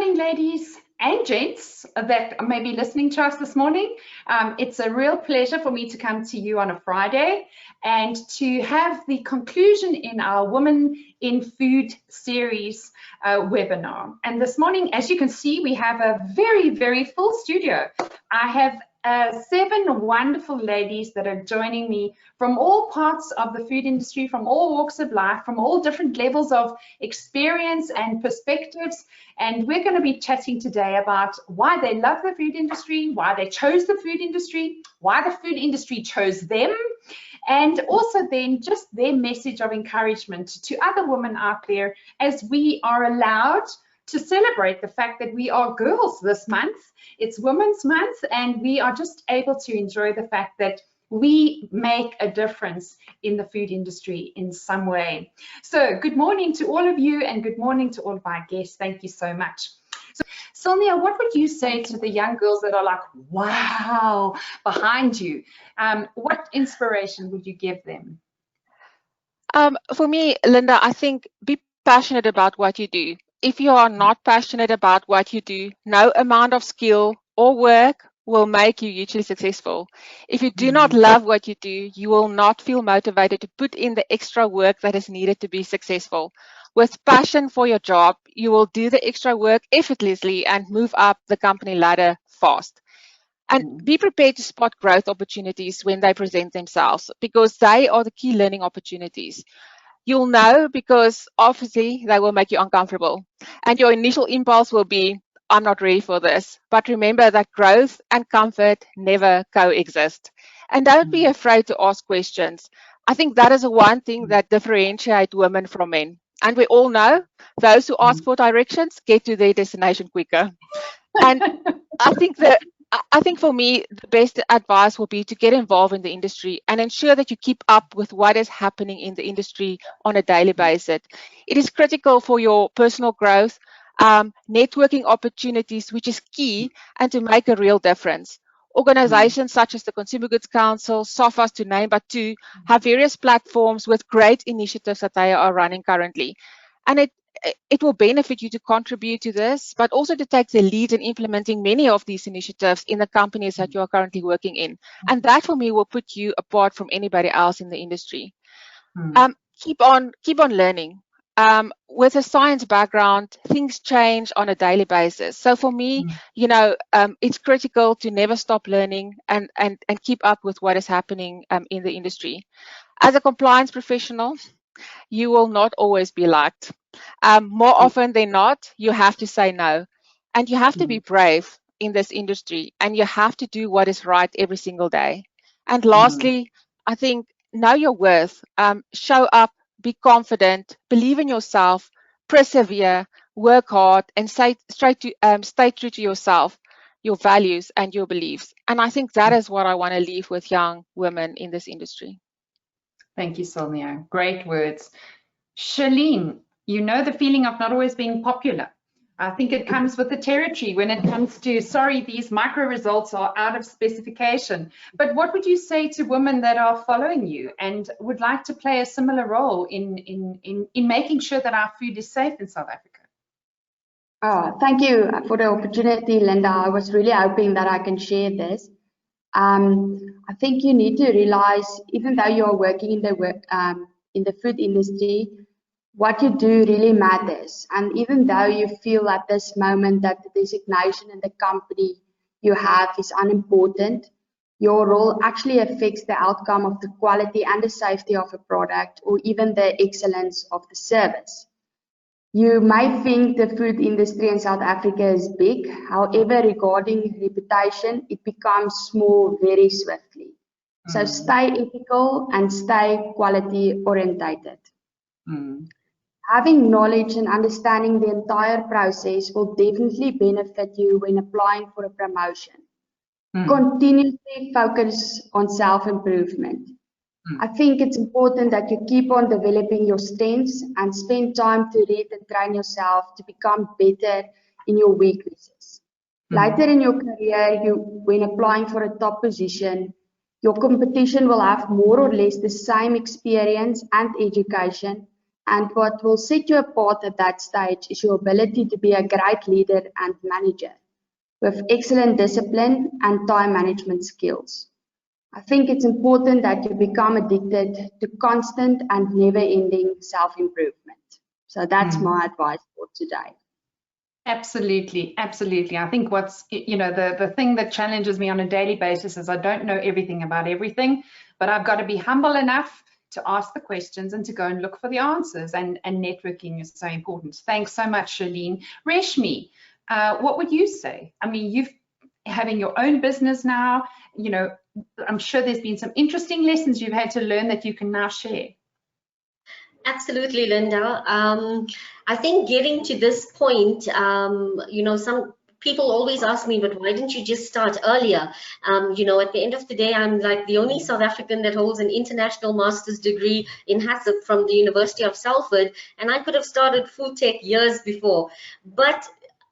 morning, ladies and gents that may be listening to us this morning. It's a real pleasure for me to come to you on a Friday and to have the conclusion in our Women in Food series webinar. And this morning, as you can see, we have a very, very full studio. I have 7 wonderful ladies that are joining me from all parts of the food industry, from all walks of life, from all different levels of experience and perspectives. And we're going to be chatting today about why they love the food industry, why they chose the food industry, why the food industry chose them, and also then just their message of encouragement to other women out there as we are allowed to celebrate the fact that we are girls this month. It's Women's Month, and we are just able to enjoy the fact that we make a difference in the food industry in some way. So good morning to all of you, and good morning to all of our guests. Thank you so much. So, Sonia, what would you say to the young girls that are like, wow, behind you? What inspiration would you give them? For me, Linda, I think be passionate about what you do. If you are not passionate about what you do, no amount of skill or work will make you hugely successful. If you do not love what you do, you will not feel motivated to put in the extra work that is needed to be successful. With passion for your job, you will do the extra work effortlessly and move up the company ladder fast. And be prepared to spot growth opportunities when they present themselves, because they are the key learning opportunities. You'll know because obviously they will make you uncomfortable. And your initial impulse will be, I'm not ready for this. But remember that growth and comfort never coexist. And don't be afraid to ask questions. I think that is the one thing that differentiates women from men. And we all know those who ask for directions get to their destination quicker. And I think for me, the best advice will be to get involved in the industry and ensure that you keep up with what is happening in the industry on a daily basis. It is critical for your personal growth, networking opportunities, which is key, and to make a real difference. Organizations such as the Consumer Goods Council, SOFAs to name but two, have various platforms with great initiatives that they are running currently. And it will benefit you to contribute to this, but also to take the lead in implementing many of these initiatives in the companies that you are currently working in. And that, for me, will put you apart from anybody else in the industry. Keep on learning. With a science background, things change on a daily basis. So for me, it's critical to never stop learning and keep up with what is happening in the industry. As a compliance professional, you will not always be liked. More often than not, you have to say no. And you have to be brave in this industry, and you have to do what is right every single day. And lastly, I think know your worth. Show up, be confident, believe in yourself, persevere, work hard, and stay true to yourself, your values, and your beliefs. And I think that is what I want to leave with young women in this industry. Thank you, Sonia. Great words. Charlene, you know the feeling of not always being popular. I think it comes with the territory when it comes to, sorry, these micro results are out of specification. But what would you say to women that are following you and would like to play a similar role in making sure that our food is safe in South Africa? Oh, thank you for the opportunity, Linda. I was really hoping that I can share this. I think you need to realize, even though you are working in the food industry, what you do really matters. And even though you feel at this moment that the designation in the company you have is unimportant, your role actually affects the outcome of the quality and the safety of a product, or even the excellence of the service. You might think the food industry in South Africa is big. However, regarding reputation, it becomes small very swiftly. So stay ethical and stay quality orientated. Having knowledge and understanding the entire process will definitely benefit you when applying for a promotion. Continuously focus on self-improvement. I think it's important that you keep on developing your strengths and spend time to read and train yourself to become better in your weaknesses. Later in your career, when applying for a top position, your competition will have more or less the same experience and education, And what will set you apart at that stage is your ability to be a great leader and manager with excellent discipline and time management skills. I think it's important that you become addicted to constant and never-ending self-improvement. So that's my advice for today. Absolutely, absolutely. I think what's, the thing that challenges me on a daily basis is I don't know everything about everything, but I've got to be humble enough to ask the questions and to go and look for the answers, and networking is so important. Thanks so much, Charlene. Reshmi, what would you say? I mean, you've having your own business now, I'm sure there's been some interesting lessons you've had to learn that you can now share. Absolutely, Linda. I think getting to this point, some people always ask me, but why didn't you just start earlier? At the end of the day, I'm like the only South African that holds an international master's degree in HACCP from the University of Salford, and I could have started food tech years before. But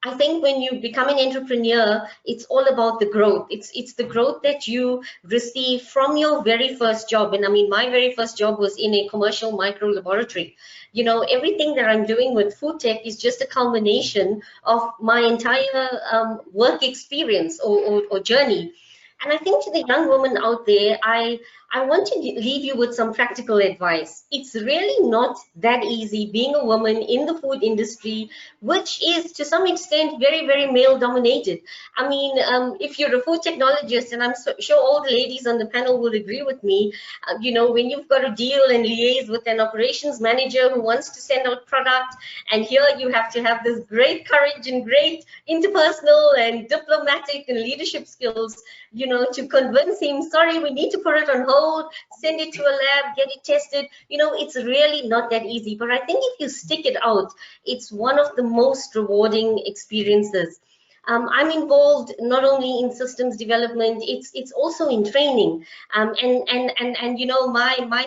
I think when you become an entrepreneur, it's all about the growth. It's the growth that you receive from your very first job. And I mean, my very first job was in a commercial micro laboratory. Everything that I'm doing with food tech is just a culmination of my entire work experience or journey. And I think to the young woman out there, I want to leave you with some practical advice. It's really not that easy being a woman in the food industry, which is to some extent very, very male dominated. I mean, if you're a food technologist, and I'm sure all the ladies on the panel will agree with me, when you've got to deal and liaise with an operations manager who wants to send out product, and here you have to have this great courage and great interpersonal and diplomatic and leadership skills, to convince him, sorry, we need to put it on hold, send it to a lab, get it tested. It's really not that easy. But I think if you stick it out, it's one of the most rewarding experiences. I'm involved not only in systems development, it's also in training. My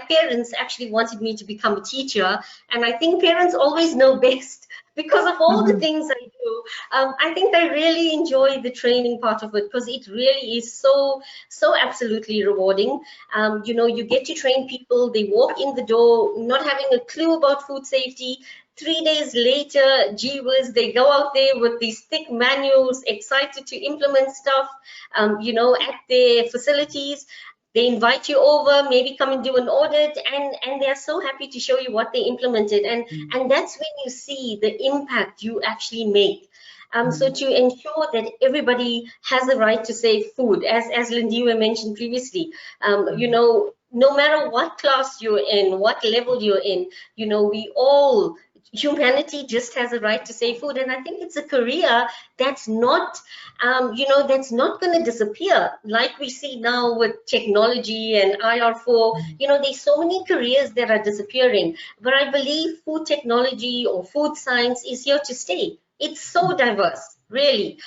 parents actually wanted me to become a teacher, and I think parents always know best. Because of all the things I do, I think I really enjoy the training part of it, because it really is so absolutely rewarding. You get to train people, they walk in the door not having a clue about food safety. 3 days later, gee whiz, they go out there with these thick manuals, excited to implement stuff, at their facilities. They invite you over, maybe come and do an audit, and they're so happy to show you what they implemented. And that's when you see the impact you actually make. So to ensure that everybody has the right to safe food, as Lindiwe mentioned previously, no matter what class you're in, what level you're in, humanity just has a right to safe food. And I think it's a career that's not that's not going to disappear like we see now with technology and IR4. There's so many careers that are disappearing, but I believe food technology or food science is here to stay. It's so diverse, really.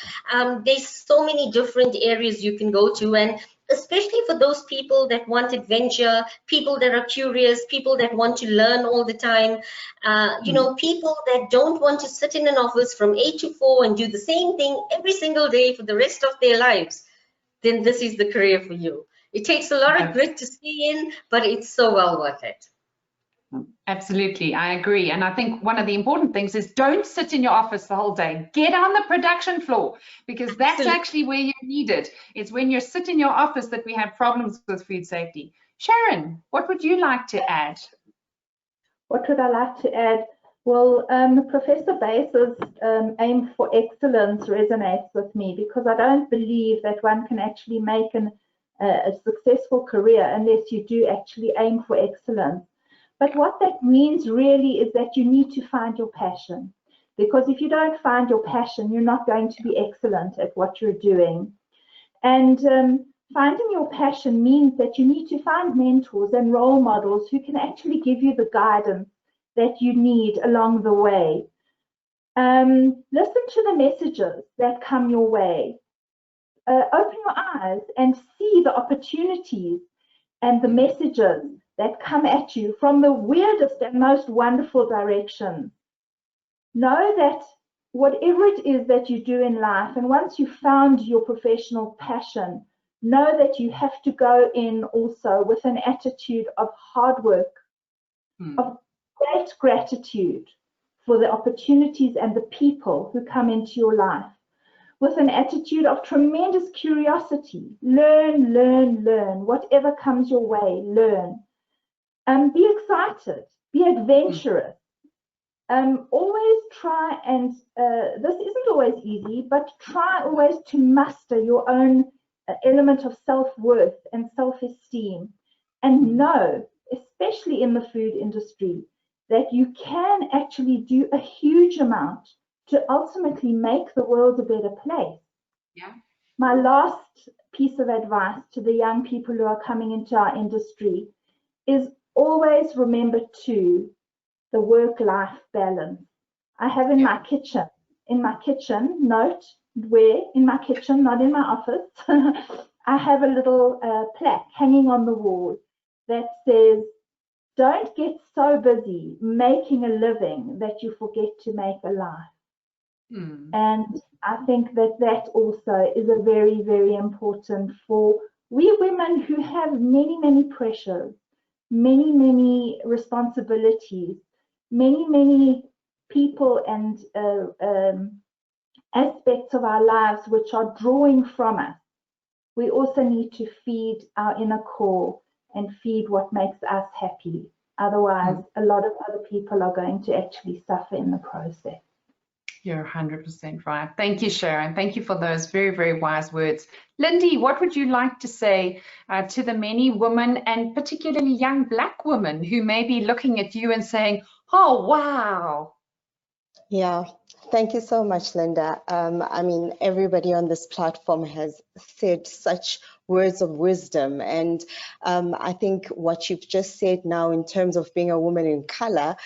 There's so many different areas you can go to, and especially for those people that want adventure, people that are curious, people that want to learn all the time, people that don't want to sit in an office from 8 to 4 and do the same thing every single day for the rest of their lives, then this is the career for you. It takes a lot of grit to stay in, but it's so well worth it. Absolutely, I agree. And I think one of the important things is don't sit in your office the whole day. Get on the production floor, because that's actually where you need it. It's when you sit in your office that we have problems with food safety. Sharon, what would you like to add? What would I like to add? Well, Professor Bass's aim for excellence resonates with me, because I don't believe that one can actually make a successful career unless you do actually aim for excellence. But what that means really is that you need to find your passion, because if you don't find your passion, you're not going to be excellent at what you're doing. And finding your passion means that you need to find mentors and role models who can actually give you the guidance that you need along the way. Listen to the messages that come your way. Open your eyes and see the opportunities and the messages that come at you from the weirdest and most wonderful directions. Know that whatever it is that you do in life, and once you've found your professional passion, know that you have to go in also with an attitude of hard work, of great gratitude for the opportunities and the people who come into your life, with an attitude of tremendous curiosity. Learn, learn, learn. Whatever comes your way, learn. Be excited, be adventurous. Always try, and this isn't always easy, but try always to master your own element of self-worth and self-esteem, and know, especially in the food industry, that you can actually do a huge amount to ultimately make the world a better place. Yeah. My last piece of advice to the young people who are coming into our industry is always remember the work-life balance. I have in my kitchen, note where in my kitchen, not in my office, I have a little plaque hanging on the wall that says, don't get so busy making a living that you forget to make a life. And I think that also is a very, very important for we women who have many, many pressures, many, many responsibilities, many, many people and aspects of our lives which are drawing from us. We also need to feed our inner core and feed what makes us happy. Otherwise, a lot of other people are going to actually suffer in the process. You're 100% right. Thank you, Sharon. Thank you for those very, very wise words. Lindy, what would you like to say to the many women, and particularly young Black women, who may be looking at you and saying, oh, wow. Yeah, thank you so much, Linda. I mean, everybody on this platform has said such words of wisdom. And I think what you've just said now in terms of being a woman in color,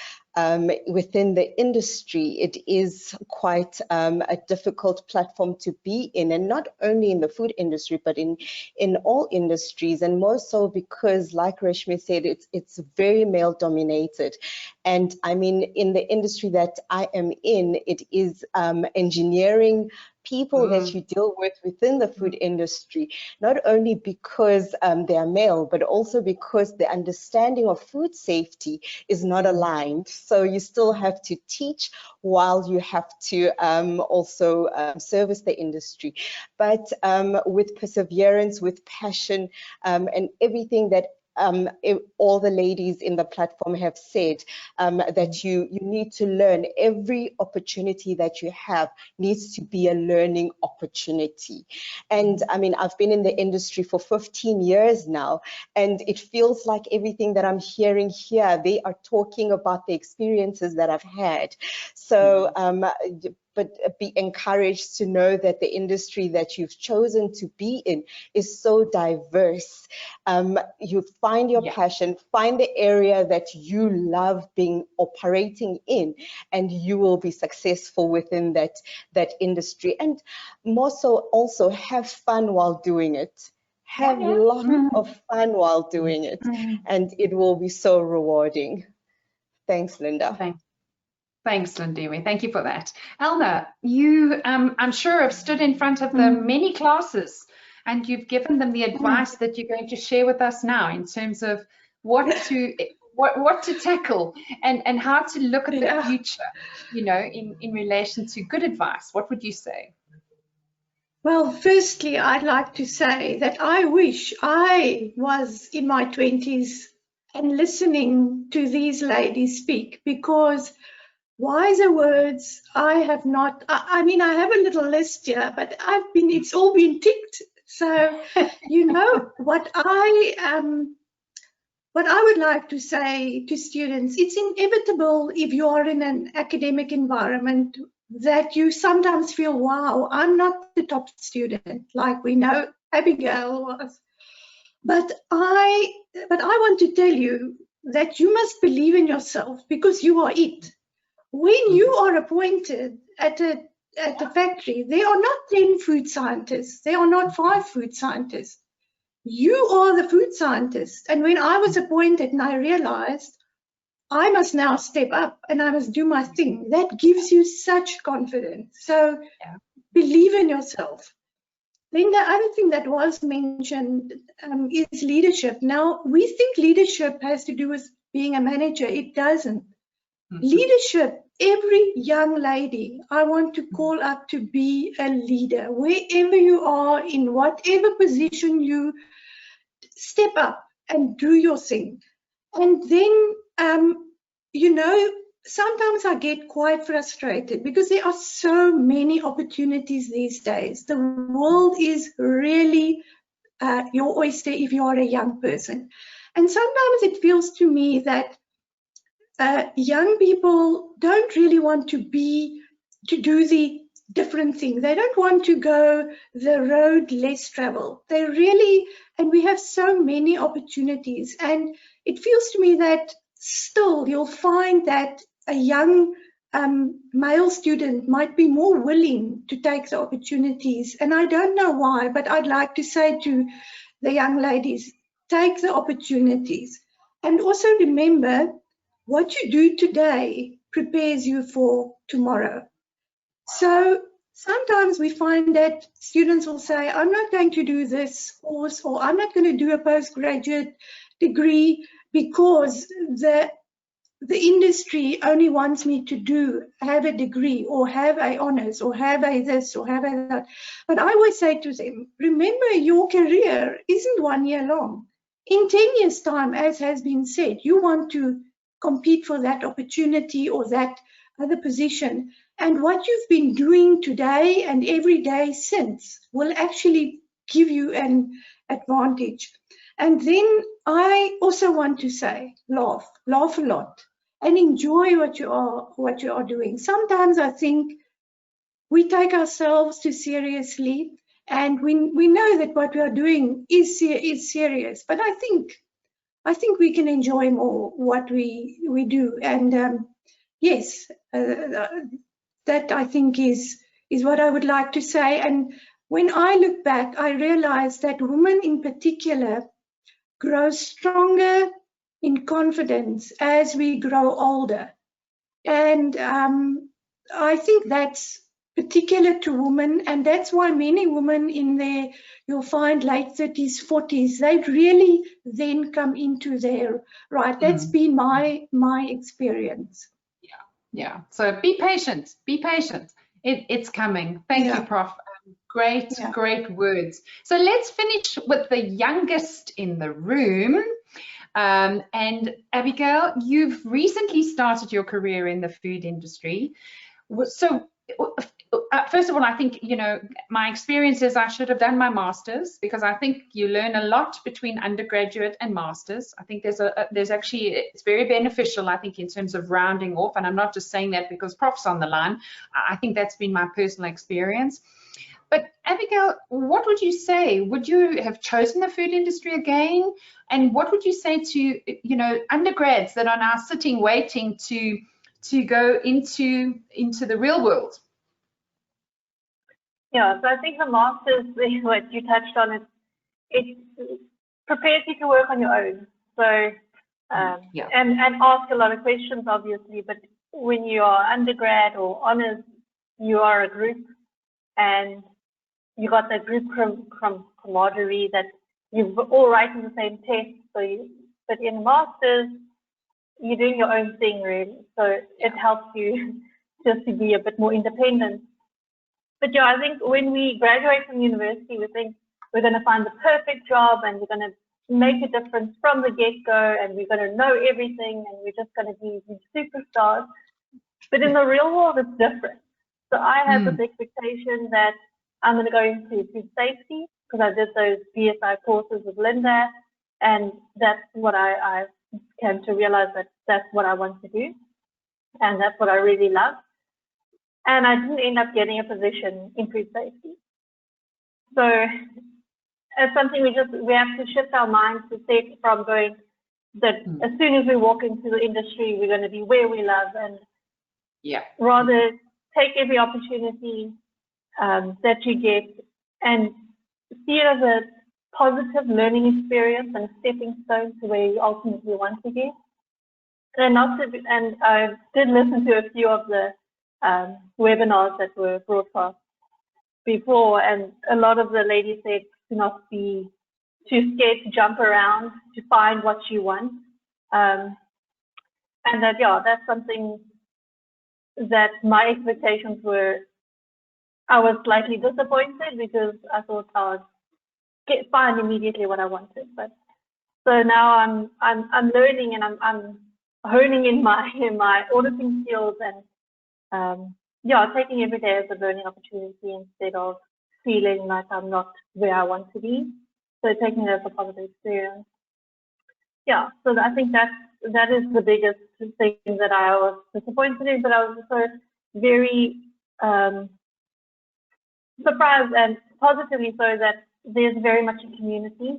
within the industry, it is quite a difficult platform to be in, and not only in the food industry, but in all industries, and more so because, like Reshmi said, it's very male dominated. And I mean, in the industry that I am in, it is engineering people that you deal with within the food industry, not only because they are male, but also because the understanding of food safety is not aligned. So you still have to teach while you have to also service the industry. But with perseverance, with passion, and everything that all the ladies in the platform have said, that you need to learn. Every opportunity that you have needs to be a learning opportunity. And I mean, I've been in the industry for 15 years now, and it feels like everything that I'm hearing here, they are talking about the experiences that I've had. So but be encouraged to know that the industry that you've chosen to be in is so diverse. You find your passion, find the area that you love being operating in, and you will be successful within that industry. And more so, also have fun while doing it. Have lots of fun while doing it, and it will be so rewarding. Thanks, Linda. Thanks, Lindy. Thank you for that. Elna, you, I'm sure, have stood in front of the many classes, and you've given them the advice that you're going to share with us now in terms of what to tackle and how to look at the future, you know, in relation to good advice. What would you say? Well, firstly, I'd like to say that I wish I was in my 20s and listening to these ladies speak, because wiser words I have not. I mean, I have a little list here, but it's all been ticked. So, you know, what I would like to say to students, it's inevitable if you are in an academic environment that you sometimes feel, wow, I'm not the top student, like we know Abigail was. But I want to tell you that you must believe in yourself, because you are it. When you are appointed at a factory, there are not 10 food scientists, there are not 5 food scientists. You are the food scientist. And when I was appointed and I realized I must now step up and I must do my thing, that gives you such confidence. So believe in yourself. Then the other thing that was mentioned is leadership. Now, we think leadership has to do with being a manager. It doesn't. Leadership, every young lady, I want to call up to be a leader. Wherever you are, in whatever position you step up and do your thing. And then, you know, sometimes I get quite frustrated because there are so many opportunities these days. The world is really your oyster if you are a young person. And sometimes it feels to me that young people don't really want to do the different thing. They don't want to go the road less traveled. They really, and we have so many opportunities. And it feels to me that still you'll find that a young male student might be more willing to take the opportunities. And I don't know why, but I'd like to say to the young ladies, take the opportunities. And also remember, what you do today prepares you for tomorrow. So sometimes we find that students will say, I'm not going to do this course, or I'm not going to do a postgraduate degree because the industry only wants me to have a degree or have a honors or have a this or have a that. But I always say to them, remember, your career isn't 1 year long. In 10 years' time, as has been said, you want to compete for that opportunity or that other position. And what you've been doing today and every day since will actually give you an advantage. And then I also want to say, laugh a lot and enjoy what you are doing. Sometimes I think we take ourselves too seriously, and we know that what we are doing is serious. But I think we can enjoy more what we do. And yes, that I think is what I would like to say. And when I look back, I realize that women in particular grow stronger in confidence as we grow older. And I think that's particular to women, and that's why many women in their, you'll find late 30s, 40s, they really then come into their right. That's been my experience. Yeah. So be patient. Be patient. It's coming. Thank you, Prof. Great words. So let's finish with the youngest in the room. And Abigail, you've recently started your career in the food industry. So first of all, I think, you know, my experience is I should have done my master's, because I think you learn a lot between undergraduate and master's. I think there's actually, it's very beneficial, I think, in terms of rounding off. And I'm not just saying that because Prof's on the line. I think that's been my personal experience. But Abigail, what would you say? Would you have chosen the food industry again? And what would you say to, you know, undergrads that are now sitting waiting to go into the real world? Yeah, so I think the master's, what you touched on, it prepares you to work on your own. So and ask a lot of questions, obviously. But when you are undergrad or honors, you are a group, and you got that group camaraderie that you're all writing the same test. So but in masters, you're doing your own thing, really. So it helps you just to be a bit more independent. But yeah, I think when we graduate from university, we think we're going to find the perfect job and we're going to make a difference from the get-go, and we're going to know everything, and we're just going to be superstars. But in the real world, it's different. So I have this expectation that I'm going to go into food safety because I did those BSI courses with Linda, and that's what I came to realize that that's what I want to do, and that's what I really love. And I didn't end up getting a position in food safety. So it's something we have to shift our minds to set from going that as soon as we walk into the industry, we're going to be where we love, and rather take every opportunity that you get and see it as a positive learning experience and a stepping stone to where you ultimately want to get. And I did listen to a few of the webinars that were broadcast before, and a lot of the ladies said to not be too scared to jump around to find what you want. and that, yeah, that's something that my expectations were, I was slightly disappointed because I thought I would find immediately what I wanted. But so now I'm learning, and I'm honing in my auditing skills, and yeah, taking every day as a learning opportunity instead of feeling like I'm not where I want to be. So taking it as a positive experience. Yeah, so I think that is the biggest thing that I was disappointed in, but I was also very surprised and positively so that there's very much a community.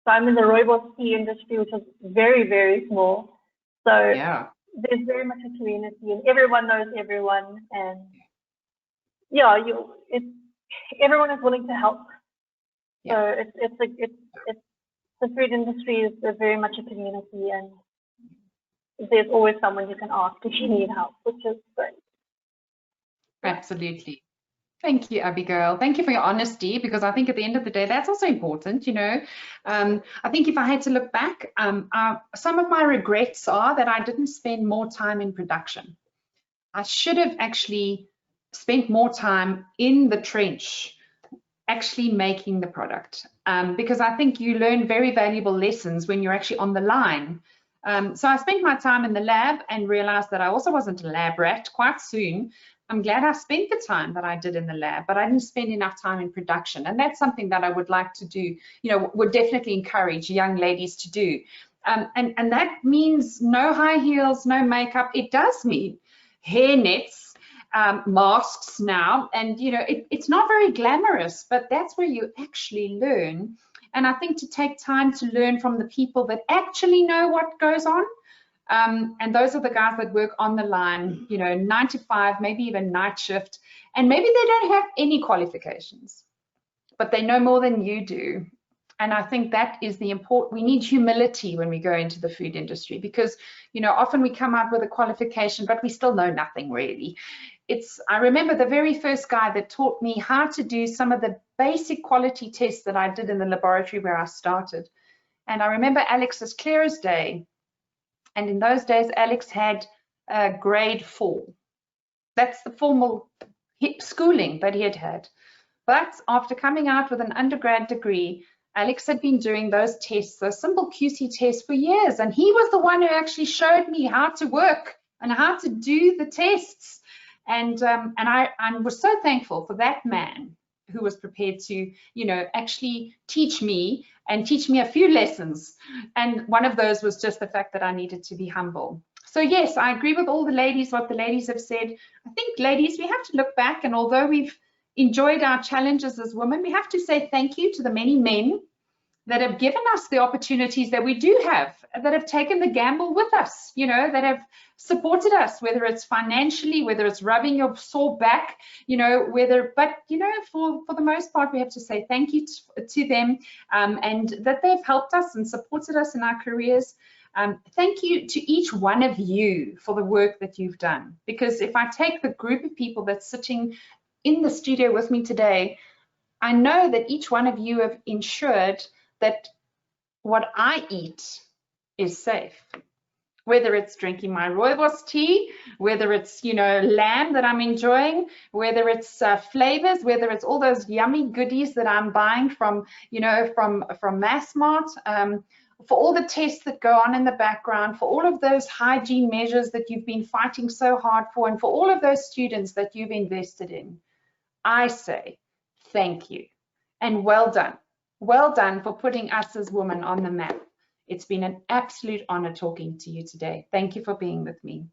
So I'm in the rooibos tea industry, which is very, very small. So yeah, there's very much a community, and everyone knows everyone, and yeah, everyone is willing to help. yeah. So the food industry is very much a community, and there's always someone you can ask if you need help, which is great. Absolutely. Thank you, Abigail. Thank you for your honesty, because I think at the end of the day, that's also important, you know. I think if I had to look back, some of my regrets are that I didn't spend more time in production. I should have actually spent more time in the trench, actually making the product, because I think you learn very valuable lessons when you're actually on the line. So I spent my time in the lab and realized that I also wasn't a lab rat quite soon. I'm glad I spent the time that I did in the lab, but I didn't spend enough time in production. And that's something that I would like to do, you know, would definitely encourage young ladies to do. And that means no high heels, no makeup. It does mean hair nets, masks now, and you know, it's not very glamorous, but that's where you actually learn. And I think to take time to learn from the people that actually know what goes on. And those are the guys that work on the line, you know, 9 to 5, maybe even night shift, and maybe they don't have any qualifications, but they know more than you do. And I think that is the important, we need humility when we go into the food industry, because, you know, often we come out with a qualification, but we still know nothing really. I remember the very first guy that taught me how to do some of the basic quality tests that I did in the laboratory where I started. And I remember Alex as clear as day. And in those days, Alex had grade 4. That's the formal schooling that he had had. But after coming out with an undergrad degree, Alex had been doing those tests, those simple QC tests for years. And he was the one who actually showed me how to work and how to do the tests. And I was so thankful for that man who was prepared to, you know, actually teach me and teach me a few lessons. And one of those was just the fact that I needed to be humble. So yes, I agree with all the ladies, what the ladies have said. I think, ladies, we have to look back, and although we've enjoyed our challenges as women, we have to say thank you to the many men that have given us the opportunities that we do have, that have taken the gamble with us, you know, that have supported us, whether it's financially, whether it's rubbing your sore back, you know, but, you know, for the most part, we have to say thank you to them, and that they've helped us and supported us in our careers. Thank you to each one of you for the work that you've done, because if I take the group of people that's sitting in the studio with me today, I know that each one of you have ensured that what I eat is safe. Whether it's drinking my rooibos tea, whether it's, you know, lamb that I'm enjoying, whether it's flavors, whether it's all those yummy goodies that I'm buying from, you know, from Massmart, for all the tests that go on in the background, for all of those hygiene measures that you've been fighting so hard for, and for all of those students that you've invested in, I say thank you and well done. Well done for putting us as women on the map. It's been an absolute honor talking to you today. Thank you for being with me.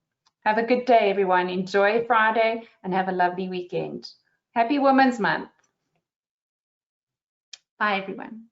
Have a good day, everyone. Enjoy Friday and have a lovely weekend. Happy Women's Month. Bye, everyone.